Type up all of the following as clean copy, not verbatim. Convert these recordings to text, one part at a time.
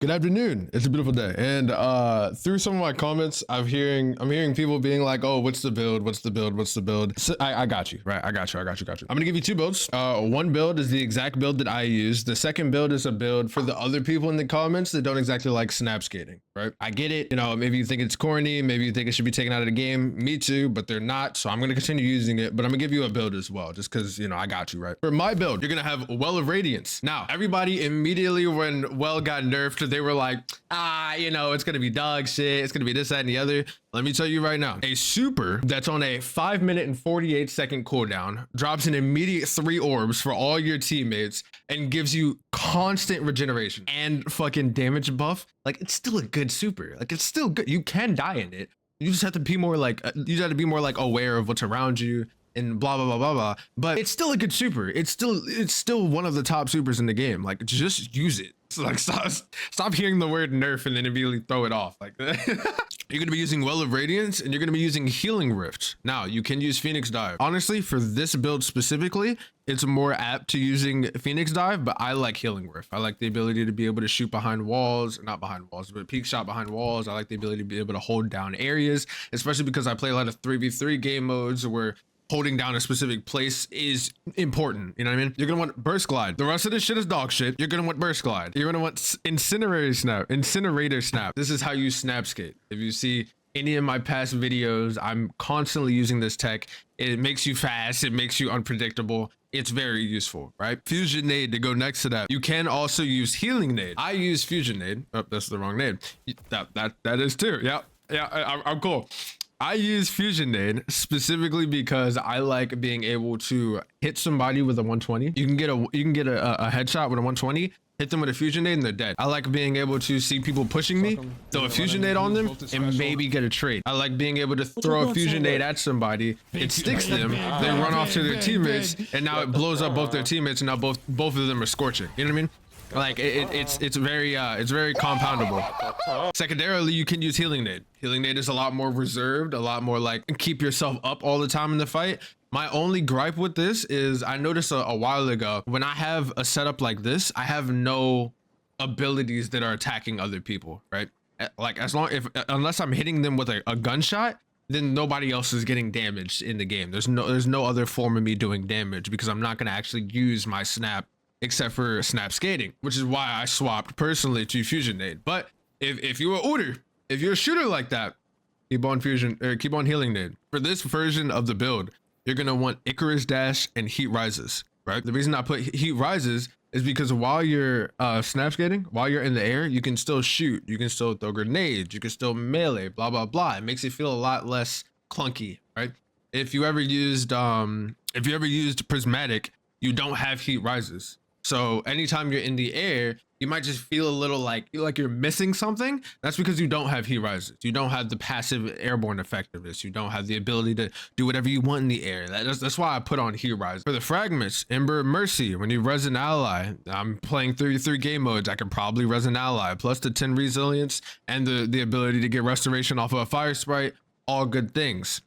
Good afternoon. It's a beautiful day. And through some of my comments, I'm hearing people being like, "Oh, what's the build? What's the build? What's the build?" So I got you, right? I got you. I'm gonna give you two builds. One build is the exact build that I use. The second build is a build for the other people in the comments that don't exactly like snap skating, right? I get it. You know, maybe you think it's corny, maybe you think it should be taken out of the game. Me too, but they're not. So I'm gonna continue using it, but I'm gonna give you a build as well, just because I got you, right? For my build, you're gonna have Well of Radiance. Now, everybody immediately when Well got nerfed, they were like, it's gonna be dog shit, it's gonna be this, that, and the other. Let me tell you right now, a super that's on a 5-minute and 48-second cooldown drops an immediate 3 orbs for all your teammates and gives you constant regeneration and fucking damage buff. Like, it's still a good super. Like, it's still good. You can die in it. You just have to be more like aware of what's around you and blah blah blah blah blah. But it's still a good super. It's still one of the top supers in the game. Like, just use it. So like, stop hearing the word nerf and then immediately throw it off. Like, you're gonna be using Well of Radiance and you're gonna be using Healing Rift. Now, you can use Phoenix Dive. Honestly, for this build specifically, it's more apt to using Phoenix Dive, but I like Healing Rift. I like the ability to be able to shoot behind walls, not behind walls, but peek shot behind walls. I like the ability to be able to hold down areas, especially because I play a lot of 3v3 game modes where holding down a specific place is important. You know what I mean? You're gonna want Burst Glide. The rest of this shit is dog shit. You're gonna want Burst Glide. You're gonna want Incinerator Snap. This is how you snap skate. If you see any of my past videos, I'm constantly using this tech. It makes you fast. It makes you unpredictable. It's very useful, right? Fusion Nade to go next to that. You can also use Healing Nade. I use Fusion Nade. Oh, that's the wrong nade. That is too. Yeah, I'm cool. I use Fusion Nade specifically because I like being able to hit somebody with a 120. You can get a headshot with a 120, hit them with a Fusion Nade and they're dead. I like being able to see people pushing me, throw a Fusion Nade on them and maybe get a trade. I like being able to throw a Fusion Nade at somebody, it sticks them, they run off to their teammates, and now it blows up both their teammates, and now both of them are scorching. You know what I mean? Like, it's very compoundable. Secondarily, you can use Healing Nade. Healing Nade is a lot more reserved, a lot more like keep yourself up all the time in the fight. My only gripe with this is I noticed a while ago when I have a setup like this, I have no abilities that are attacking other people, right? Like, unless I'm hitting them with a gunshot, then nobody else is getting damaged in the game. There's no other form of me doing damage because I'm not gonna actually use my snap except for snap skating, which is why I swapped personally to Fusion Nade. But if you're a Uter, if you're a shooter like that, keep on Healing Nade. For this version of the build, you're gonna want Icarus Dash and Heat Rises, right? The reason I put Heat Rises is because while you're snap skating, while you're in the air, you can still shoot, you can still throw grenades, you can still melee, blah blah blah. It makes it feel a lot less clunky, right? If you ever used Prismatic, you don't have Heat Rises. So anytime you're in the air, you might just feel a little like you're missing something. That's because you don't have Heat Rises. You don't have the passive airborne effectiveness. You don't have the ability to do whatever you want in the air. That's why I put on Heat Rises. For the fragments, Ember of Mercy, when you res an ally, I'm playing 33 game modes, I can probably res an ally, plus the 10 resilience and the ability to get restoration off of a fire sprite, all good things.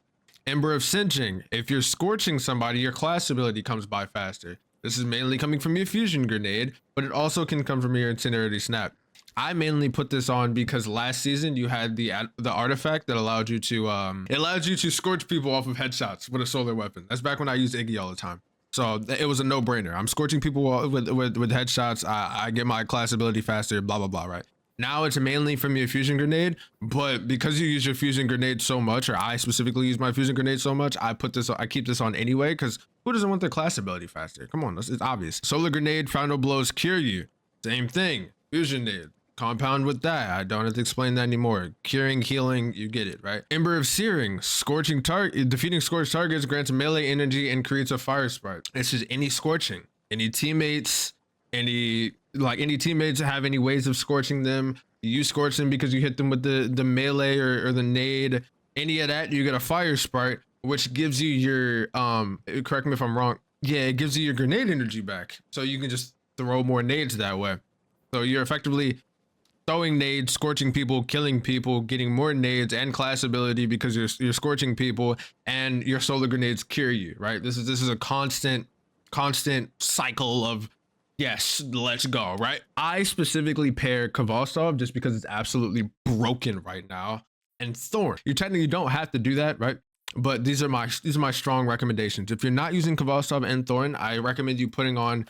Ember of Singeing, if you're scorching somebody, your class ability comes by faster. This is mainly coming from your Fusion Grenade, but it also can come from your Incinerator Snap. I mainly put this on because last season you had the artifact that allowed you to scorch people off of headshots with a solar weapon. That's back when I used Iggy all the time. So it was a no-brainer. I'm scorching people with headshots. I get my class ability faster, blah blah blah, right? Now it's mainly from your Fusion Grenade, but because you use your Fusion Grenade so much, or I specifically use my Fusion Grenade so much, I keep this on anyway, because who doesn't want their class ability faster? Come on, it's obvious. Solar Grenade, Final Blows cure you. Same thing. Fusion Nade. Compound with that. I don't have to explain that anymore. Curing, healing, you get it, right? Ember of Searing, defeating scorched targets grants melee energy and creates a fire sprite. It's just any scorching. Any teammates have any ways of scorching them, you scorch them because you hit them with the melee or the nade, any of that, you get a fire sprite, which gives you your correct me if I'm wrong, yeah, it gives you your grenade energy back, so you can just throw more nades that way. So you're effectively throwing nades, scorching people, killing people, getting more nades and class ability because you're scorching people, and your solar grenades cure you, right? This is a constant cycle of Yes, let's go, right? I specifically pair Kvalstov just because it's absolutely broken right now. And Thorn. You technically don't have to do that, right? But these are my strong recommendations. If you're not using Kvalstov and Thorn, I recommend you putting on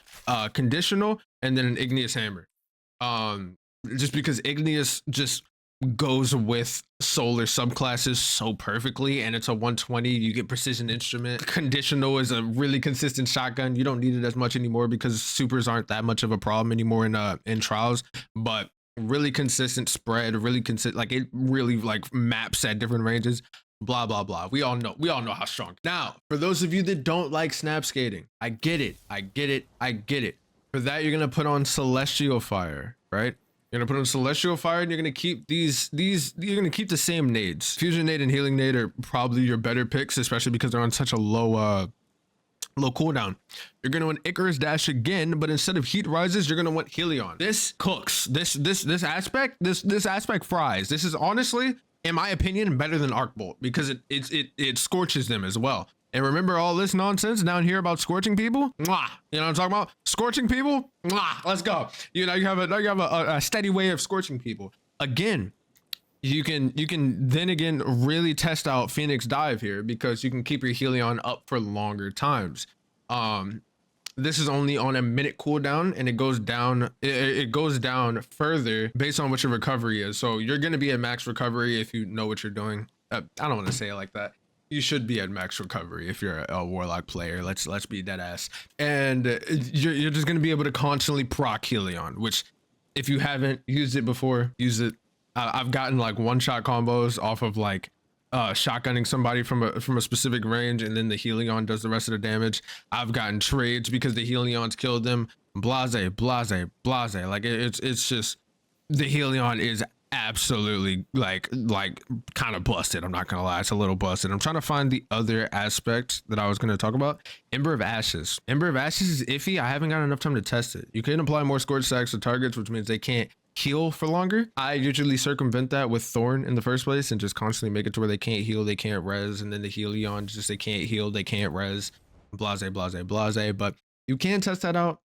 conditional and then an igneous hammer. Just because igneous just goes with solar subclasses so perfectly, and it's a 120. You get precision instrument. Conditional is a really consistent shotgun. You don't need it as much anymore because supers aren't that much of a problem anymore in trials, but really consistent spread, really consistent, like it really like maps at different ranges, blah blah blah. We all know how strong. Now for those of you that don't like snap skating, I get it. For that, you're gonna put on celestial fire, right? You're gonna put on celestial fire, and you're gonna keep you're gonna keep the same nades. Fusion nade and healing nade are probably your better picks, especially because they're on such a low cooldown. You're gonna want Icarus Dash again, but instead of heat rises, you're gonna want Helion. This cooks. This aspect fries. This is honestly, in my opinion, better than Arc Bolt because it scorches them as well. And remember all this nonsense down here about scorching people? Mwah. You know what I'm talking about? Scorching people? Mwah. Let's go. You have a steady way of scorching people. Again, you can then again really test out Phoenix Dive here because you can keep your Helion up for longer times. This is only on a minute cooldown, and it goes down. It goes down further based on what your recovery is. So you're gonna be at max recovery if you know what you're doing. I don't want to say it like that. You should be at max recovery if you're a Warlock player. Let's be dead ass. And you're just gonna be able to constantly proc Helion, which if you haven't used it before, use it. I've gotten like one-shot combos off of like shotgunning somebody from a specific range, and then the Helion does the rest of the damage. I've gotten trades because the Helion's killed them. Blase. Like it's just the Helion is absolutely like kind of busted. I'm not gonna lie, it's a little busted. I'm trying to find the other aspect that I was gonna talk about. Ember of Ashes is iffy. I haven't got enough time to test it. You can apply more scorch stacks to targets, which means they can't heal for longer. I usually circumvent that with Thorn in the first place and just constantly make it to where they can't heal, they can't res, and then the Helion just they can't heal, they can't res, blase. But you can test that out.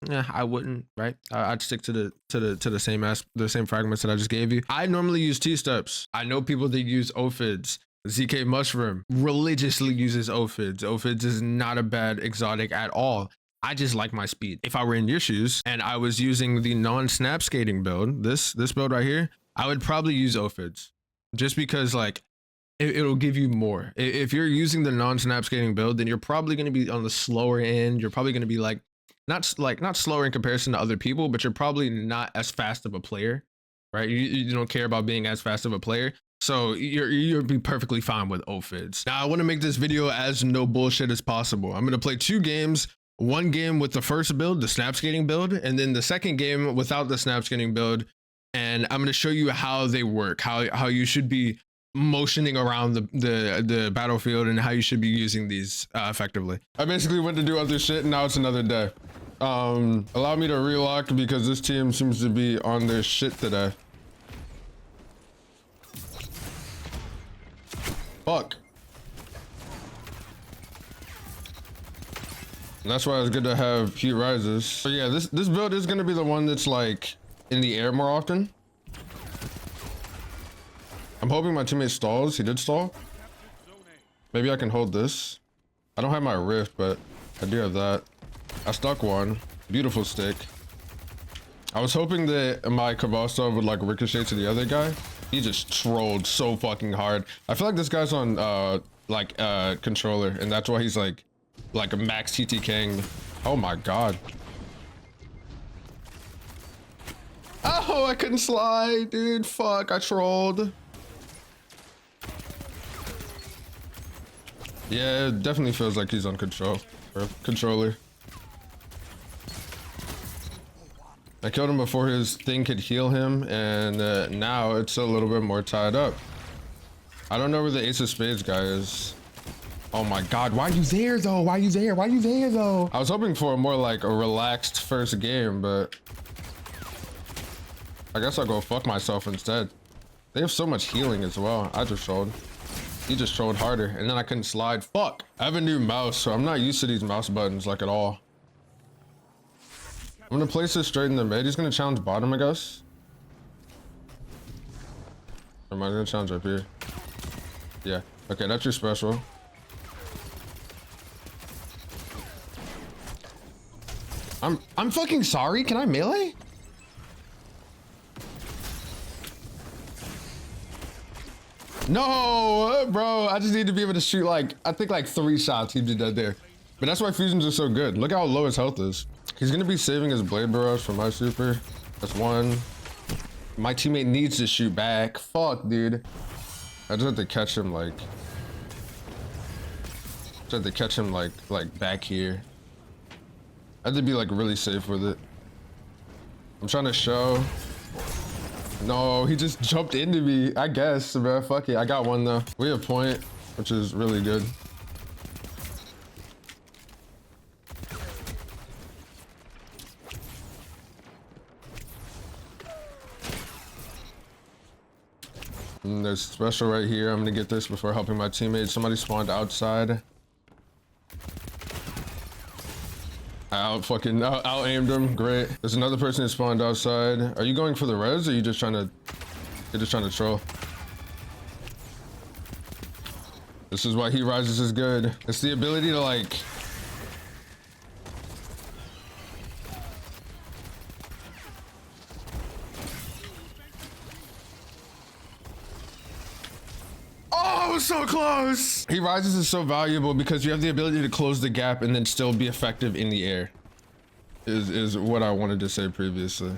Yeah, I wouldn't, right? I'd stick to the same fragments that I just gave you. I normally use T-steps. I know people that use Ophids. ZK Mushroom religiously uses Ophids. Ophids is not a bad exotic at all. I just like my speed. If I were in your shoes and I was using the non-snap skating build, this build right here, I would probably use Ophids just because like it'll give you more. If you're using the non-snap skating build, then you're probably going to be on the slower end. You're probably going to be like not slower in comparison to other people, but you're probably not as fast of a player, right? You don't care about being as fast of a player. So you'll be perfectly fine with Ophids. Now I want to make this video as no bullshit as possible. I'm going to play 2 games. One game with the first build, the snap skating build, and then the second game without the snap skating build. And I'm going to show you how they work, how you should be motioning around the battlefield and how you should be using these effectively. I basically went to do other shit and now it's another day. Allow me to relock because this team seems to be on their shit today. Fuck. And that's why it's good to have heat rises. So yeah, this build is gonna be the one that's like in the air more often. I'm hoping my teammate stalls. He did stall. Maybe I can hold this. I don't have my rift, but I do have that. I stuck one. Beautiful stick. I was hoping that my Kvalstov would like ricochet to the other guy. He just trolled so fucking hard. I feel like this guy's on controller, and that's why he's like a max TTKing. Oh my god. Oh, I couldn't slide, dude. Fuck, I trolled. Yeah, it definitely feels like he's on controller. I killed him before his thing could heal him, and now it's a little bit more tied up. I don't know where the Ace of Spades guy is. Oh my god, why are you there though? Why are you there though? I was hoping for a more like a relaxed first game, but I guess I'll go fuck myself instead. They have so much healing as well. I just trolled. He just trolled harder, and then I couldn't slide. Fuck. I have a new mouse, so I'm not used to these mouse buttons like at all. I'm gonna place this straight in the mid. He's gonna challenge bottom, I guess. Am I gonna challenge up here? Yeah. Okay, that's your special. I'm fucking sorry. Can I melee? No, bro. I just need to be able to shoot like, I think like 3 shots. He'd be dead there. But that's why fusions are so good. Look how low his health is. He's gonna be saving his blade barrage for my super. That's 1. My teammate needs to shoot back. Fuck, dude. I just have to catch him like. Just have to catch him like back here. I have to be like really safe with it. I'm trying to show. No, he just jumped into me. I guess, bro. Fuck it. I got 1 though. We have point, which is really good. And there's special right here. I'm gonna get this before helping my teammate. Somebody spawned outside. I out aimed him. Great. There's another person who spawned outside. Are you going for the res or are you just trying to, you're just trying to troll? This is why He Rises is good. It's the ability to like, oh, so close. He Rises is so valuable because you have the ability to close the gap and then still be effective in the air. Is what I wanted to say previously.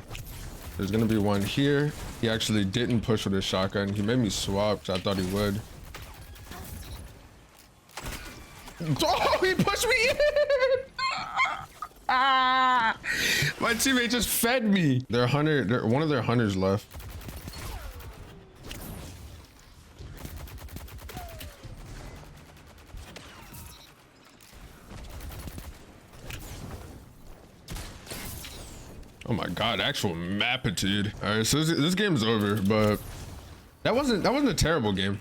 There's gonna be 1 here. He actually didn't push with his shotgun. He made me swap, so I thought he would. Oh, he pushed me in! Ah, my teammate just fed me. One of their hunters left. Oh my god, actual mapitude. All right, so this game's over, but that wasn't a terrible game.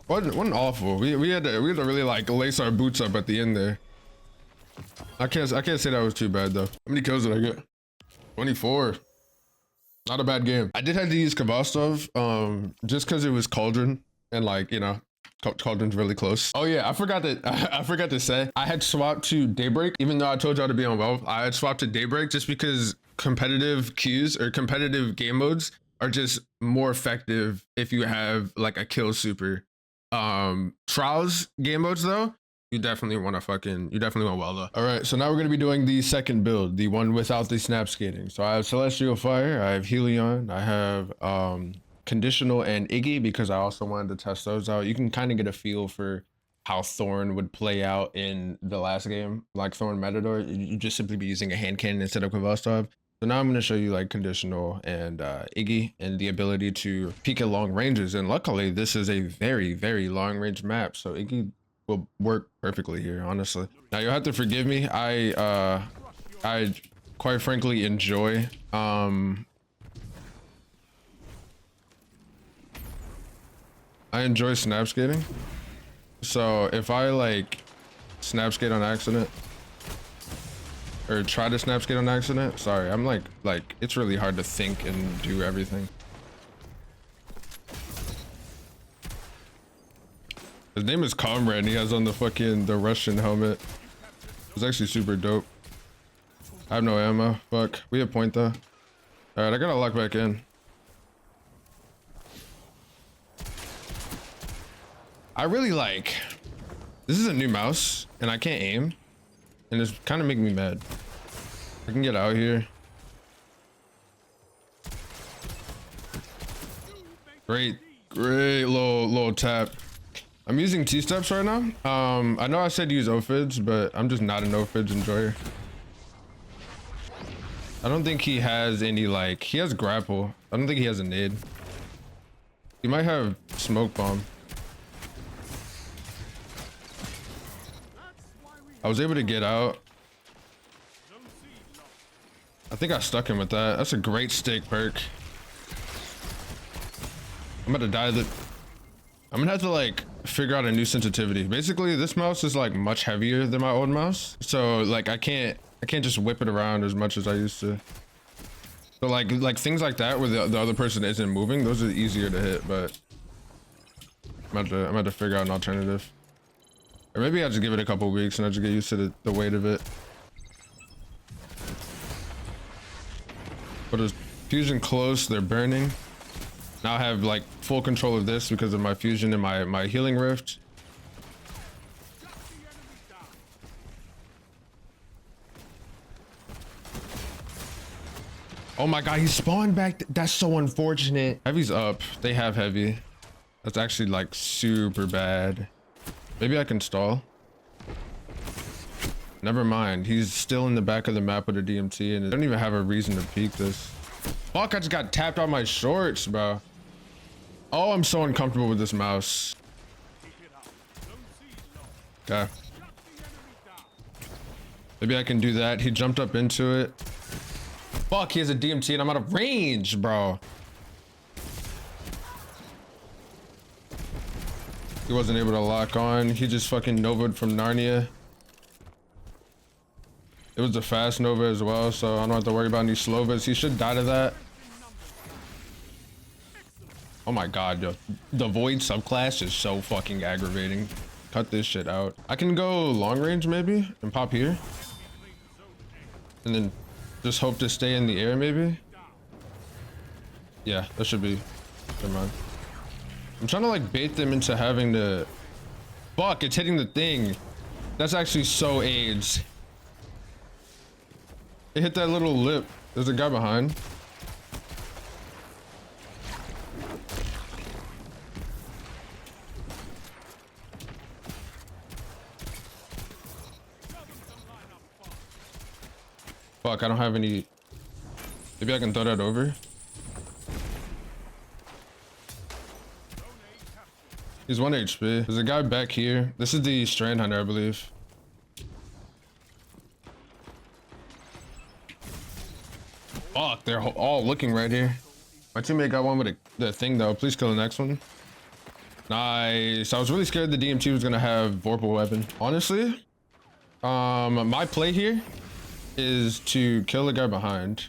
Wasn't awful. We had to really like lace our boots up at the end there. I can't say that was too bad though. How many kills did I get? 24. Not a bad game. I did have to use Kvastov, just because it was Cauldron and like, you know, Cauldron's really close. Oh yeah, I forgot to say I had swapped to Daybreak, even though I told y'all to be on Well. I had swapped to Daybreak just because competitive queues or competitive game modes are just more effective if you have like a kill super. Trials game modes though, you definitely want Welda. All right, so now we're gonna be doing the second build, the one without the snap skating. So I have Celestial Fire, I have Helion, I have Conditional and Iggy because I also wanted to test those out. You can kind of get a feel for how Thorn would play out in the last game, like Thorn Matador. You just simply be using a hand cannon instead of Kvastov. So now I'm going to show you like Conditional and Iggy and the ability to peek at long ranges. And luckily this is a very, very long range map. So Iggy will work perfectly here, honestly. Now you'll have to forgive me. I quite frankly enjoy, I enjoy snap skating. So if I like snap skate on accident, or try to snap skate on accident, sorry, I'm like it's really hard to think and do everything. His name is Comrade and he has on the Russian helmet. It's actually super dope. I have no ammo. Fuck, we have point though. All right, I gotta lock back in. I really like, this is a new mouse and I can't aim and it's kind of making me mad. I can get out here. Great little tap. I'm using T-steps right now. I know I said use ophids, but I'm just not an ophids enjoyer. I don't think he has any like, he has grapple. I don't think he has a nade. He might have smoke bomb. I was able to get out. I think I stuck him with that. That's a great stick perk. I'm about to die. I'm gonna have to like figure out a new sensitivity. Basically, this mouse is like much heavier than my old mouse. So like I can't I can't just whip it around as much as I used to. So like things like that where the other person isn't moving, those are easier to hit, but I'm about to figure out an alternative. Or maybe I'll just give it a couple weeks and I'll just get used to the weight of it. But it's fusion close, they're burning. Now I have like full control of this because of my fusion and my healing rift. Oh my god, he spawned back. That's so unfortunate. Heavy's up. They have heavy. That's actually like super bad. Maybe I can stall. Never mind. He's still in the back of the map with a DMT and I don't even have a reason to peek this. Fuck, I just got tapped on my shorts, bro. Oh, I'm so uncomfortable with this mouse. Okay. Maybe I can do that. He jumped up into it. Fuck, he has a DMT and I'm out of range, bro. He wasn't able to lock on. He just fucking Nova'd from Narnia. It was a fast Nova as well, so I don't have to worry about any Slovas. He should die to that. Oh my god, yo. The Void subclass is so fucking aggravating. Cut this shit out. I can go long range maybe and pop here. And then just hope to stay in the air maybe. Yeah, that should be. Never mind. I'm trying to like bait them into having to. Fuck, it's hitting the thing. That's actually so AIDS. It hit that little lip. There's a guy behind. Fuck, I don't have any. Maybe I can throw that over. He's 1 HP. There's a guy back here. This is the Strand Hunter, I believe. Fuck, they're all looking right here. My teammate got one with the thing though. Please kill the next one. Nice. I was really scared the DMT was gonna have Vorpal weapon. Honestly, my play here is to kill the guy behind.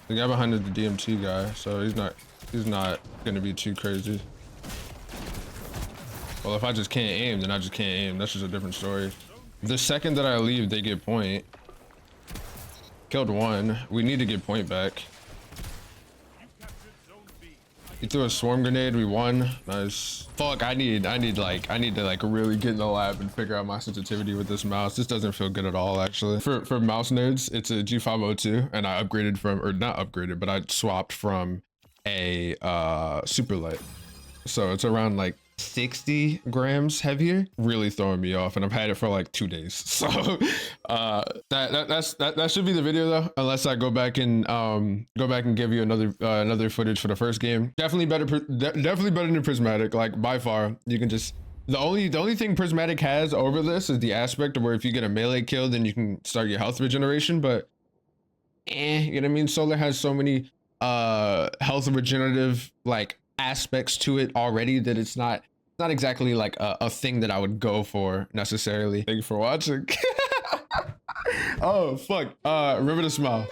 The guy behind is the DMT guy, so he's not gonna be too crazy. Well, if I just can't aim, then I just can't aim. That's just a different story. The second that I leave, they get point. Killed one. We need to get point back. He threw a swarm grenade. We won. Nice. Fuck, I need to like really get in the lab and figure out my sensitivity with this mouse. This doesn't feel good at all, actually. For mouse nerds, it's a G502, and I upgraded from, or not upgraded, but I swapped from a super light. So it's around like 60 grams heavier. Really throwing me off, and I've had it for like 2 days. So that should be the video though, unless I go back and give you another footage for the first game. Definitely better than Prismatic, like by far. You can just the only thing Prismatic has over this is the aspect of where if you get a melee kill, then you can start your health regeneration, but you know what I mean? Solar has so many health regenerative like aspects to it already that it's not exactly like a thing that I would go for necessarily. Thank you for watching. Oh fuck, remember to smile.